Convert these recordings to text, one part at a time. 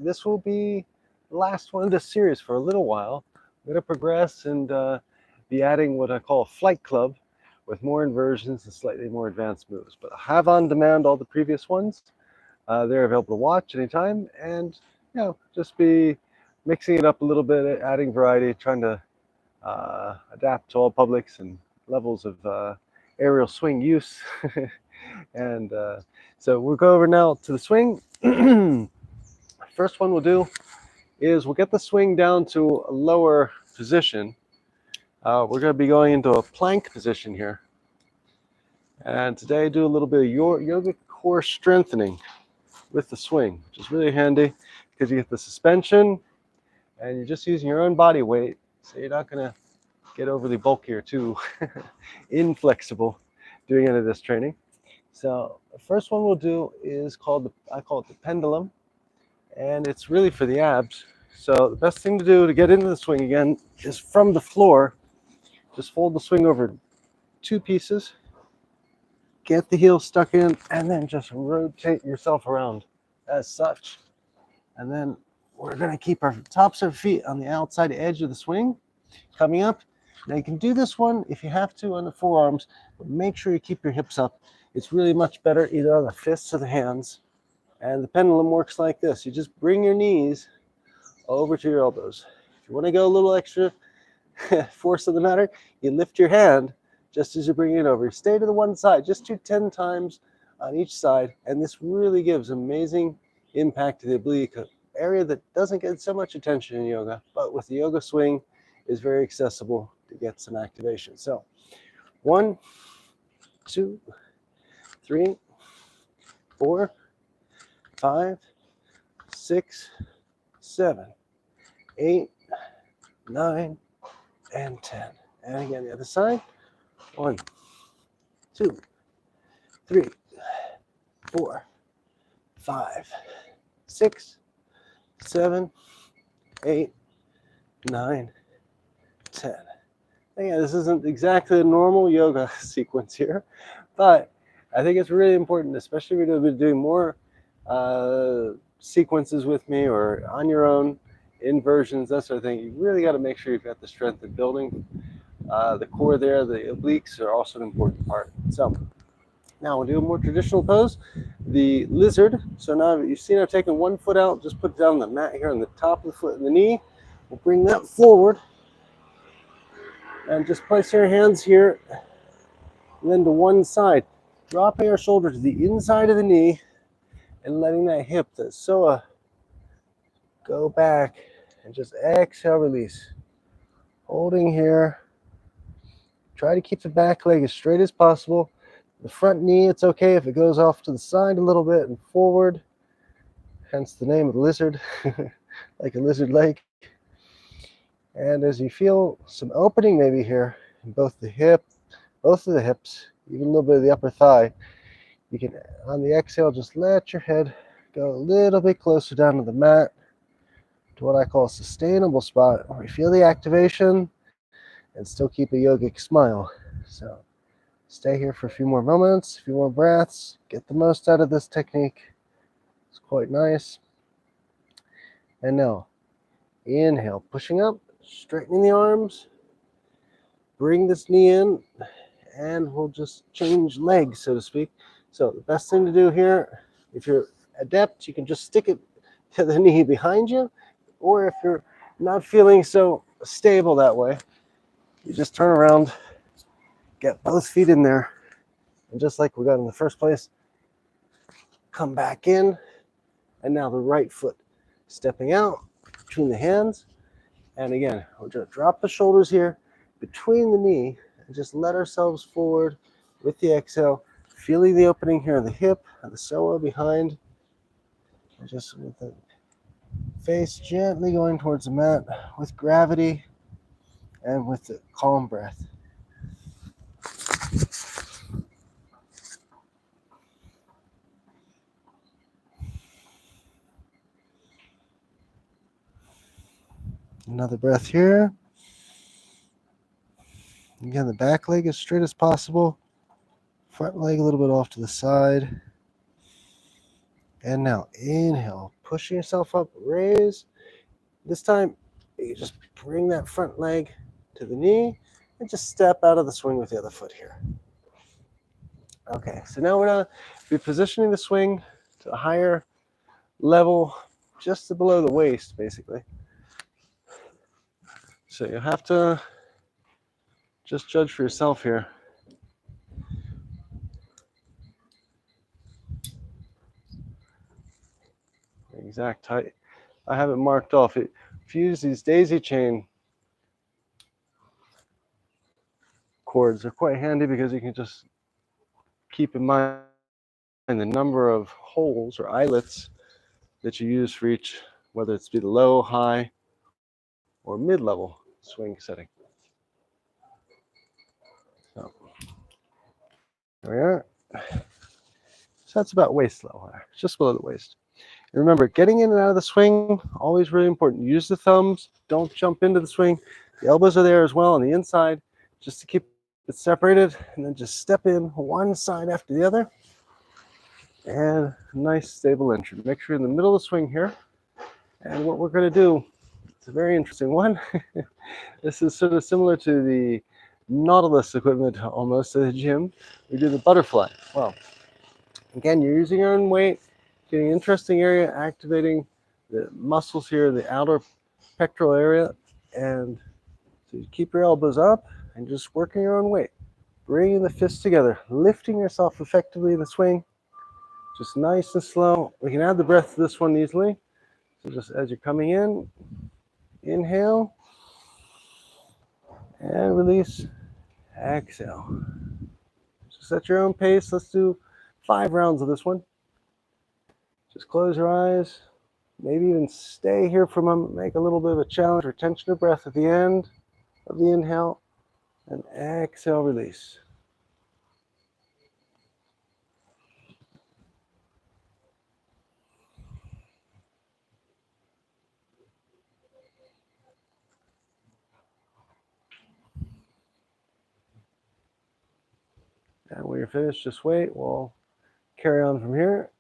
this will be the last one of this series for a little while. I'm going to progress and be adding what I call a flight club with more inversions and slightly more advanced moves. But I have on demand all the previous ones. They're available to watch anytime, and just be mixing it up a little bit, adding variety, trying to adapt to all publics and levels of aerial swing use. And so we'll go over now to the swing. First one we'll do is we'll get the swing down to a lower position. We're going to be going into a plank position here. And today do a little bit of yoga core strengthening with the swing, which is really handy because you get the suspension and you're just using your own body weight. So you're not going to get overly bulky or too inflexible doing any of this training. So the first one we'll do is I call it the pendulum, and it's really for the abs. So the best thing to do to get into the swing again is from the floor, just fold the swing over 2 pieces, get the heel stuck in, and then just rotate yourself around as such. And then we're going to keep our tops of our feet on the outside edge of the swing coming up. Now you can do this one if you have to on the forearms, but make sure you keep your hips up. It's really much better either on the fists or the hands. And the pendulum works like this. You just bring your knees over to your elbows. If you want to go a little extra force of the matter, you lift your hand just as you're bringing it over. Stay to the one side, just do 10 times on each side, and this really gives amazing impact to the oblique area that doesn't get so much attention in yoga, but with the yoga swing is very accessible to get some activation. So 1, 2, 3, 4, 5, 6, 7, 8, 9, and 10. And again, the other side. 1, 2, 3, 4, 5, 6, 7, 8, 9, 10. Again, this isn't exactly a normal yoga sequence here, but I think it's really important, especially if you're going to be doing more sequences with me or on your own, inversions, that sort of thing. You really got to make sure you've got the strength in building the core there. The obliques are also an important part. So now we'll do a more traditional pose, the lizard. So now you've seen I've taken 1 foot out, just put it down on the mat here on the top of the foot and the knee. We'll bring that forward and just place your hands here and then to one side, dropping our shoulder to the inside of the knee and letting that hip, that psoa, go back and just exhale, release. Holding here. Try to keep the back leg as straight as possible. The front knee, it's okay if it goes off to the side a little bit and forward, hence the name of the lizard, like a lizard leg. And as you feel some opening maybe here in both of the hips, even a little bit of the upper thigh, you can, on the exhale, just let your head go a little bit closer down to the mat, to what I call a sustainable spot, where you feel the activation and still keep a yogic smile. So stay here for a few more moments, a few more breaths, get the most out of this technique. It's quite nice. And now, inhale, pushing up, straightening the arms, bring this knee in, and we'll just change legs, so to speak. So the best thing to do here, if you're adept, you can just stick it to the knee behind you, or if you're not feeling so stable that way, you just turn around, get both feet in there, and just like we got in the first place, come back in, and now the right foot stepping out between the hands, and again, we'll just drop the shoulders here between the knee, and just let ourselves forward with the exhale, feeling the opening here in the hip and the psoa behind, and just with the face gently going towards the mat with gravity and with the calm breath. Another breath here. Again, the back leg as straight as possible. Front leg a little bit off to the side. And now inhale, pushing yourself up, raise. This time, you just bring that front leg to the knee and just step out of the swing with the other foot here. Okay, so now we're going to be positioning the swing to a higher level, just below the waist, basically. So you have to just judge for yourself here. Exact height. I have it marked off. If you use these daisy chain cords, they're quite handy because you can just keep in mind the number of holes or eyelets that you use for each, whether it's be the low, high, or mid-level swing setting. So there we are. So that's about waist level, just below the waist. And remember, getting in and out of the swing, always really important. Use the thumbs, don't jump into the swing. The elbows are there as well on the inside, just to keep it separated, and then just step in one side after the other. And nice stable entry. Make sure you're in the middle of the swing here. And what we're going to do, it's a very interesting one. This is sort of similar to the Nautilus equipment almost at the gym. We do the butterfly. Well, again, you're using your own weight, getting an interesting area, activating the muscles here in the outer pectoral area. And so you keep your elbows up and just working your own weight. Bringing the fists together, lifting yourself effectively in the swing. Just nice and slow. We can add the breath to this one easily. So just as you're coming in, inhale and release, exhale. Just at your own pace. Let's do 5 rounds of this one. Just close your eyes. Maybe even stay here for a moment. Make a little bit of a challenge. Retention of breath at the end of the inhale and exhale, release. And when you're finished, just wait. We'll carry on from here.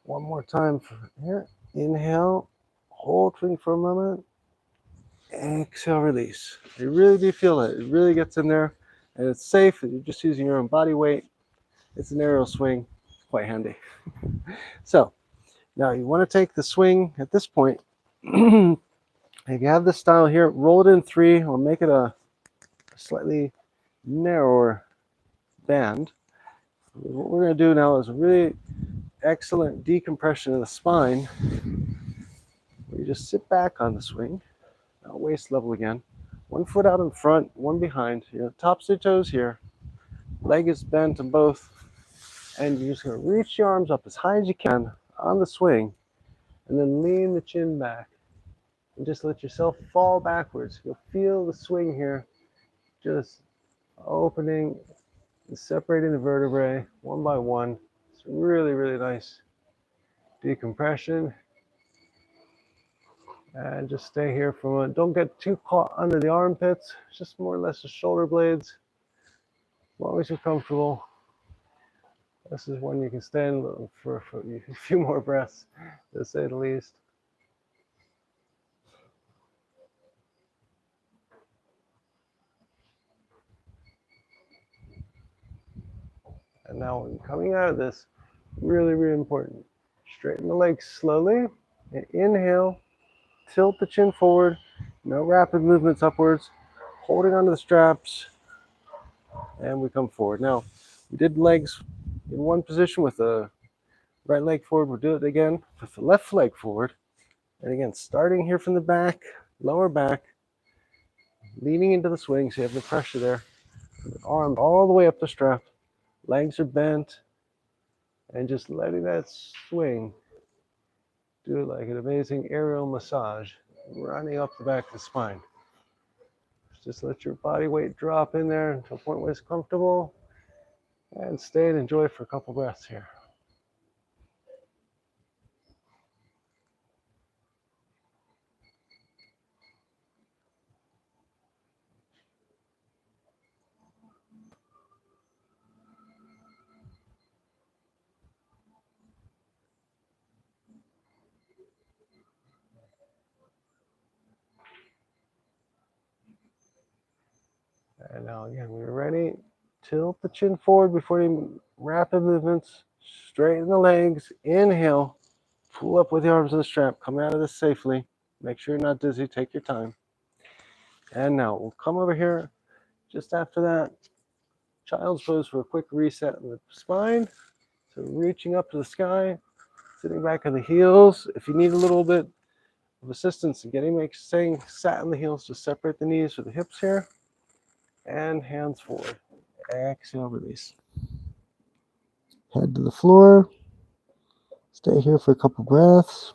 One more time from here. Inhale, hold swing for a moment. Exhale, release. You really do feel it. It really gets in there, and it's safe. You're just using your own body weight. It's an aerial swing. It's quite handy. So now you want to take the swing at this point. If you have this style here, roll it in 3 or make it a slightly narrower band. What we're going to do now is a really excellent decompression of the spine. Where you just sit back on the swing, now waist level again. One foot out in front, one behind. Tops of your toes here. Leg is bent on both. And you're just going to reach your arms up as high as you can on the swing. And then lean the chin back. And just let yourself fall backwards. You'll feel the swing here. Just opening and separating the vertebrae one by one. It's really, really nice decompression. And just stay here for a moment. Don't get too caught under the armpits. Just more or less the shoulder blades. As long as you're comfortable. This is one you can stand for a few more breaths, to say the least. And now when coming out of this, really, really important. Straighten the legs slowly. And inhale, tilt the chin forward. No rapid movements upwards. Holding onto the straps. And we come forward. Now, we did legs in one position with the right leg forward. We'll do it again with the left leg forward. And again, starting here from the back, lower back, leaning into the swing so you have the pressure there. Arm all the way up the strap. Legs are bent. And just letting that swing do it like an amazing aerial massage, running up the back of the spine. Just let your body weight drop in there until a point where it's comfortable. And stay and enjoy for a couple breaths here. And now again, we're ready. Tilt the chin forward before you rapid movements. Straighten the legs. Inhale. Pull up with the arms on the strap. Come out of this safely. Make sure you're not dizzy. Take your time. And now we'll come over here just after that. Child's pose for a quick reset in the spine. So reaching up to the sky, sitting back on the heels. If you need a little bit of assistance in staying sat on the heels, just separate the knees with the hips here. And hands forward. Exhale, release. Head to the floor. Stay here for a couple breaths.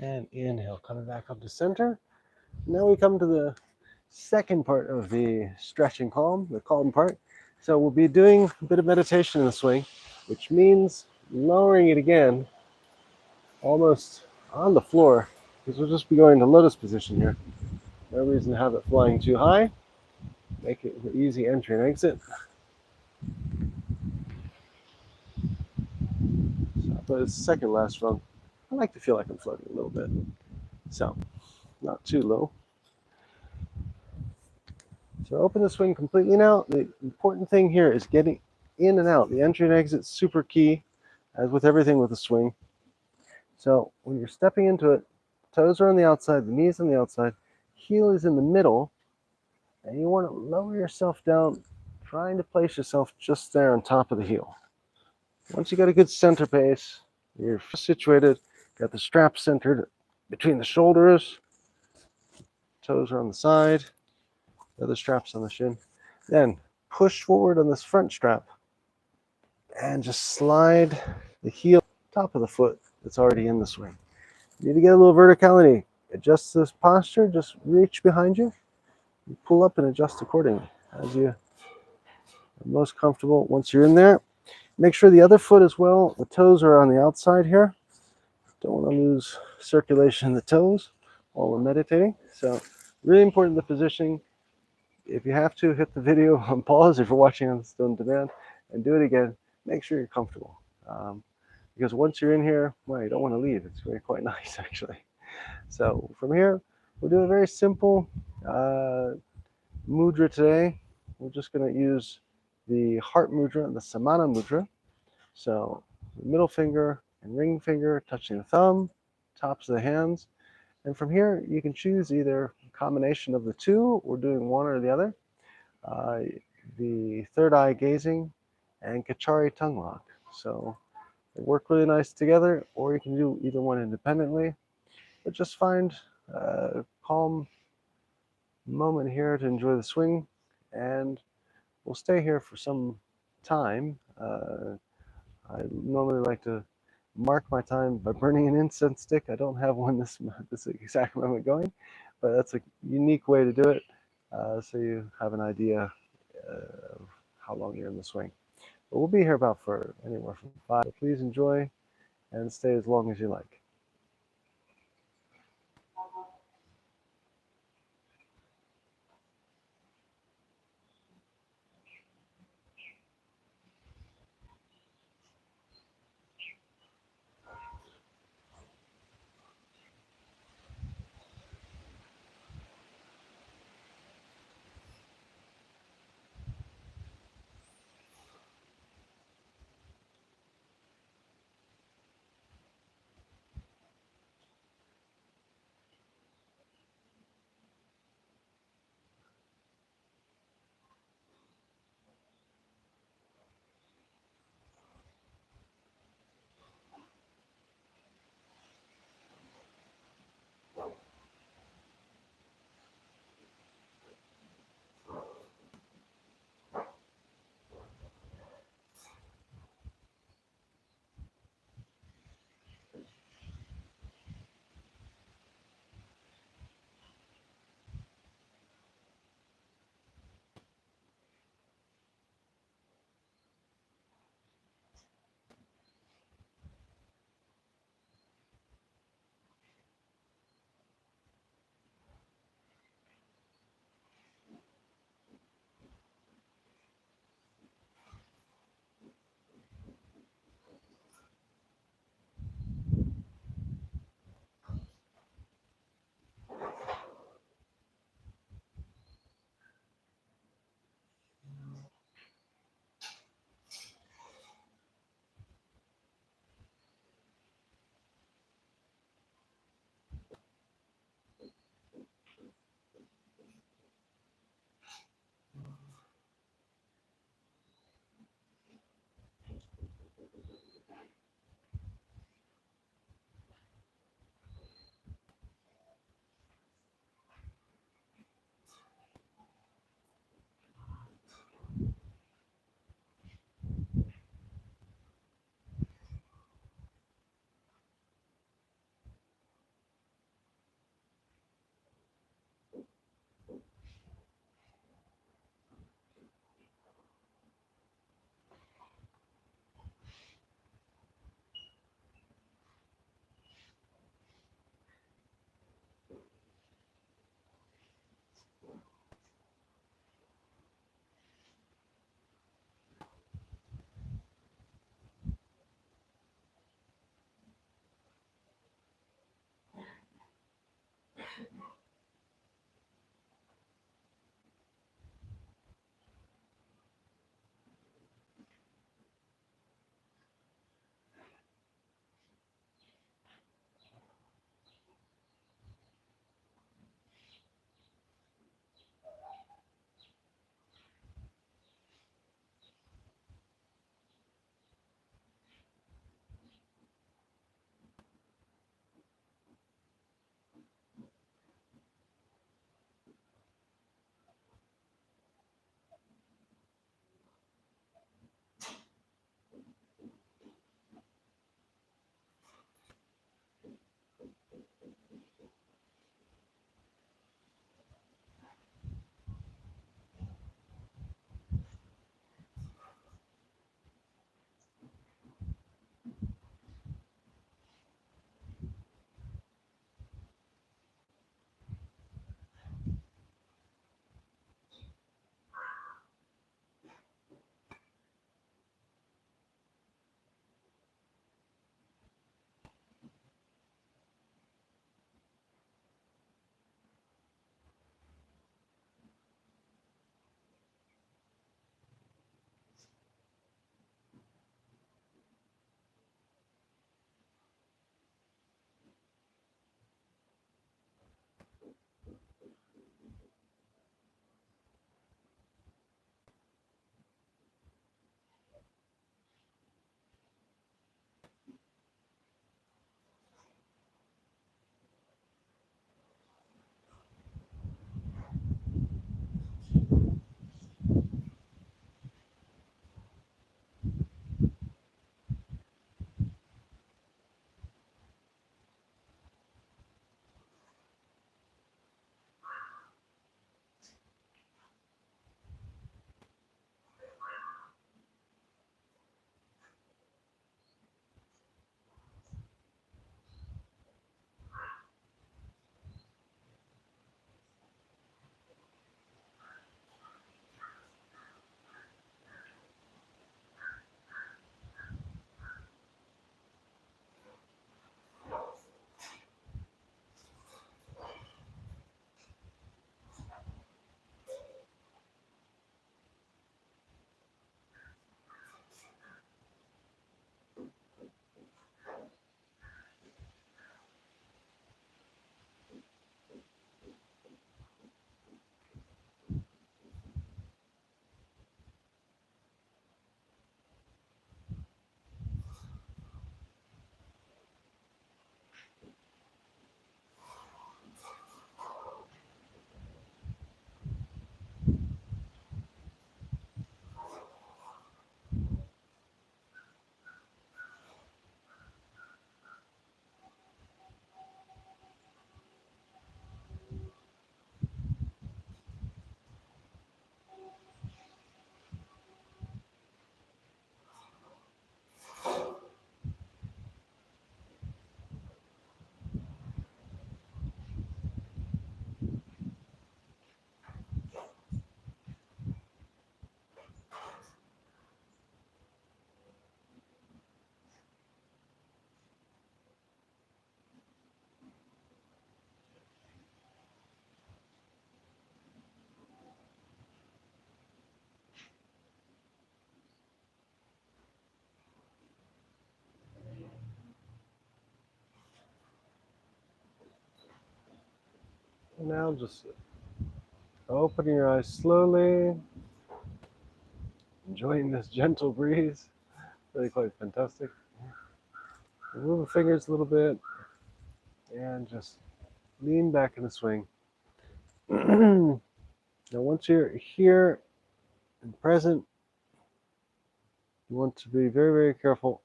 And inhale, coming back up to center. Now we come to the second part of the stretching calm, the calm part. So we'll be doing a bit of meditation in the swing, which means lowering it again almost on the floor, because we'll just be going to lotus position here. No reason to have it flying too high. Make it an easy entry and exit. But it's second last rung. I like to feel like I'm floating a little bit. So, not too low. So open the swing completely now. The important thing here is getting in and out. The entry and exit is super key, as with everything with the swing. So when you're stepping into it, toes are on the outside, the knees on the outside, heel is in the middle, and you want to lower yourself down, trying to place yourself just there on top of the heel. Once you got a good center pace, you're situated, got the strap centered between the shoulders, toes are on the side, the other straps on the shin. Then push forward on this front strap and just slide the heel top of the foot that's already in the swing. You need to get a little verticality. Adjust this posture, just reach behind you. You pull up and adjust accordingly as you are most comfortable. Once you're in there, make sure the other foot as well, the toes are on the outside here. Don't want to lose circulation in the toes while we're meditating. So really important, the positioning. If you have to, hit the video on pause if you're watching on demand and do it again. Make sure you're comfortable. Because once you're in here, well, you don't want to leave. It's really quite nice, actually. So from here, we'll do a very simple mudra today. We're just going to use the heart mudra and the samana mudra. So middle finger and ring finger touching the thumb, tops of the hands. And from here, you can choose either a combination of the two or doing one or the other. The third eye gazing and Kachari tongue lock. So they work really nice together, or you can do either one independently. But just find a calm moment here to enjoy the swing, and we'll stay here for some time. I normally like to mark my time by burning an incense stick. I don't have one this exact moment going, but that's a unique way to do it, so you have an idea of how long you're in the swing. But we'll be here about for anywhere from 5. So please enjoy and stay as long as you like. And now just open your eyes slowly, enjoying this gentle breeze. Really quite fantastic. Move the fingers a little bit and just lean back in the swing. Now, once you're here and present, you want to be very, very careful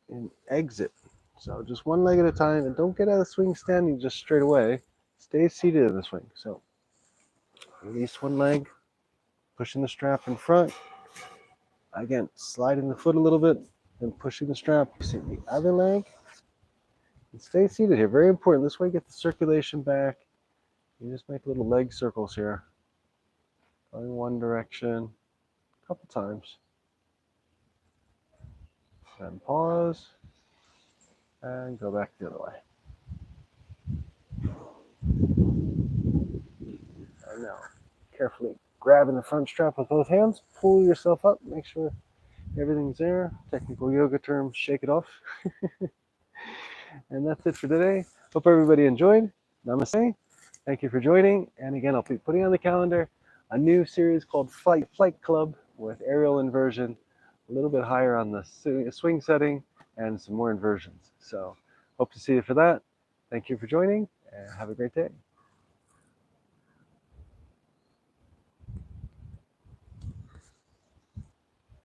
and exit. So just one leg at a time, and don't get out of the swing standing just straight away. Stay seated in the swing. So release one leg, pushing the strap in front. Again, sliding the foot a little bit, then pushing the strap. Using the other leg. And stay seated here. Very important. This way you get the circulation back. You just make little leg circles here. Going one direction a couple times. Then pause. And go back the other way. And now, carefully grabbing the front strap with both hands, pull yourself up, make sure everything's there. Technical yoga term, shake it off. And that's it for today. Hope everybody enjoyed. Namaste. Thank you for joining. And again, I'll be putting on the calendar a new series called Flight Club with aerial inversion, a little bit higher on the swing setting, and some more inversions. So hope to see you for that. Thank you for joining, and have a great day.